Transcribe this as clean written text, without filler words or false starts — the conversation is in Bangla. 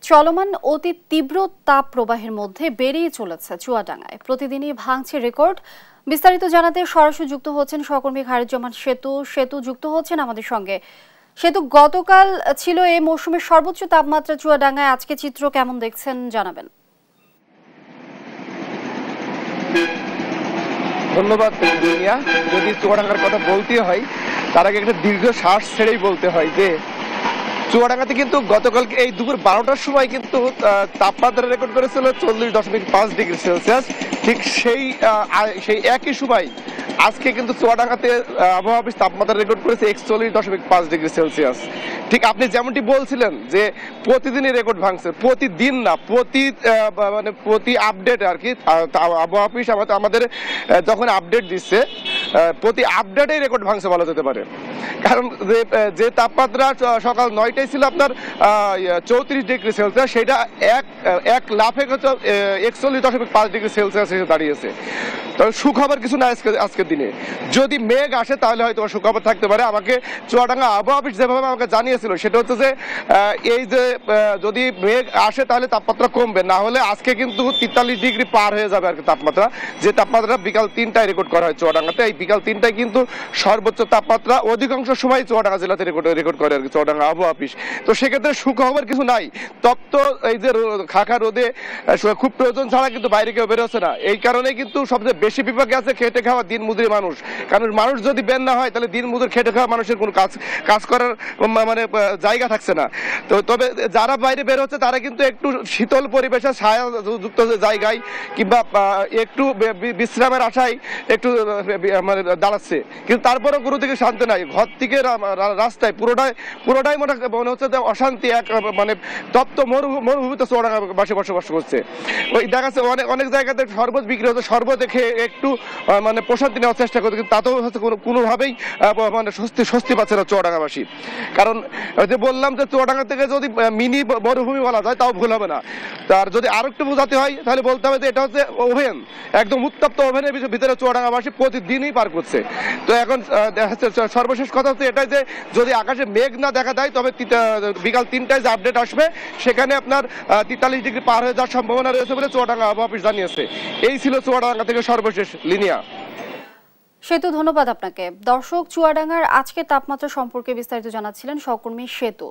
চলমান অতি তীব্র তাপ প্রবাহের মধ্যে বেড়েই চলেছে চুয়াডাঙ্গায়। প্রতিদিনই ভাঙছে রেকর্ড। বিস্তারিত জানাতে সরাসরি যুক্ত হচ্ছেন সহকর্মী খায়রুজ্জামান সেতু যুক্ত হচ্ছেন আমাদের সঙ্গে। সেতু, গতকাল ছিল এই মৌসুমের সর্বোচ্চ তাপমাত্রা চুয়াডাঙ্গায়, আজকে চিত্র কেমন দেখছেন জানাবেন। ধন্যবাদ দুনিয়া। যদি চুয়াডাঙ্গার কথা বলতে হয় তার আগে একটা দীর্ঘ শ্বাস ছেড়েই বলতে হয় যে চুয়াডাঙ্গাতে কিন্তু গতকালকে এই দুপুর 12টার সময় কিন্তু তাপমাত্রা রেকর্ড করেছিল 40.5 ডিগ্রি সেলসিয়াস। ঠিক সেই একই সময় আজকে কিন্তু চুয়াডাঙ্গাতে আবহাওয়া অফিস তাপমাত্রা রেকর্ড করেছে 41.5 ডিগ্রি সেলসিয়াস। ঠিক আপনি যেমনটি বলছিলেন যে প্রতিদিনই রেকর্ড ভাঙছে, প্রতিদিন না, প্রতি আপডেট আর কি। আবহাওয়া অফিস আমাদের যখন আপডেট দিচ্ছে প্রতি আপডেটেই রেকর্ড ভাঙছে বলা যেতে পারে। কারণ যে তাপমাত্রা সকাল 9টায় ছিল আপনার 34 ডিগ্রি সেলসিয়াস, সেটা এক লাফে 41.5 ডিগ্রি সেলসিয়াস এসে দাঁড়িয়েছে। তবে সুখবর কিছু না আজকের দিনে। যদি মেঘ আসে তাহলে হয়তো সুখবর থাকতে পারে। আমাকে চুয়াডাঙ্গা আবহাওয়া অফিস যেভাবে আমাকে জানিয়েছিল সেটা হচ্ছে যে এই যে যদি মেঘ আসে তাহলে তাপমাত্রা কমবে, না হলে আজকে কিন্তু 43 ডিগ্রি পার হয়ে যাবে আর কি তাপমাত্রা। যে তাপমাত্রা বিকাল 3টায় রেকর্ড করা হয় চুয়াডাঙ্গাতে, এই বিকাল 3টায় কিন্তু সর্বোচ্চ তাপমাত্রা অধিকাংশ সময় চুয়াডাঙ্গা জেলাতে রেকর্ড করে আর কি চুয়াডাঙ্গা আবহাওয়া অফিস। তো সেক্ষেত্রে সুখবর কিছু নাই। তপ্ত এই যে খাখা রোদে খুব প্রয়োজন ছাড়া কিন্তু বাইরে কেউ বেরোচ্ছে না। এই কারণে কিন্তু সবচেয়ে বেশি বিপাকে আছে খেটে খাওয়া দিনমজুরি মানুষ। কারণ মানুষ যদি বের না হয় তাহলে দিনমজুর খেটে খাওয়া মানুষের কোনো কাজ করার মানে জায়গা থাকছে না। তো তবে যারা বাইরে বের হচ্ছে তারা কিন্তু একটু শীতল পরিবেশে ছায়া যুক্ত জায়গায় কিংবা একটু বিশ্রামের আশায় একটু মানে দাঁড়াচ্ছে, কিন্তু তারপরেও কোনো দিকে শান্তি নাই। ঘর থেকে রাস্তায় পুরোটাই মনে হচ্ছে যে অশান্তি, এক মানে তপ্ত মরুভূমিতে চুয়াডাঙ্গাবাসী বসবাস করছে। ওই দেখা যাচ্ছে অনেক জায়গাতে শরবত বিক্রি হচ্ছে, শরবত খেয়ে একটু মানে প্রশান্তি নেওয়ার চেষ্টা করছে, কিন্তু তাতেও হচ্ছে কোনোভাবেই মানে স্বস্তি পাচ্ছে না চুয়াডাঙ্গাবাসী। কারণ যে বললাম যে চুয়াডাঙ্গা থেকে যদি মিনি মরুভূমি বলা যায় তাও ভুল হবে না। তার যদি আরো একটু বোঝাতে হয় তাহলে বলতে হবে যে এটা হচ্ছে ওভেন, একদম উত্তপ্ত ওভেনের ভিতরে চুয়াডাঙ্গাবাসী প্রতিদিনই পার করছে। তো এখন সর্বশেষ কথা হচ্ছে এটাই যে যদি আকাশে মেঘ না দেখা দেয় তবে বিকাল 3টায় যে আপডেট আসবে সেখানে আপনার 43 ডিগ্রি পার হয়ে যাওয়ার সম্ভাবনা রয়েছে বলে চুয়াডাঙ্গা আবহাওয়া অফিস জানিয়েছে। এই ছিল চুয়াডাঙ্গা থেকে সর্বশেষ লিনিয়া। সেতু, ধন্যবাদ আপনাকে। দর্শক, চুয়াডাঙ্গার আজকের তাপমাত্রা সম্পর্কে বিস্তারিত জানাচ্ছিলেন সহকর্মী সেতু।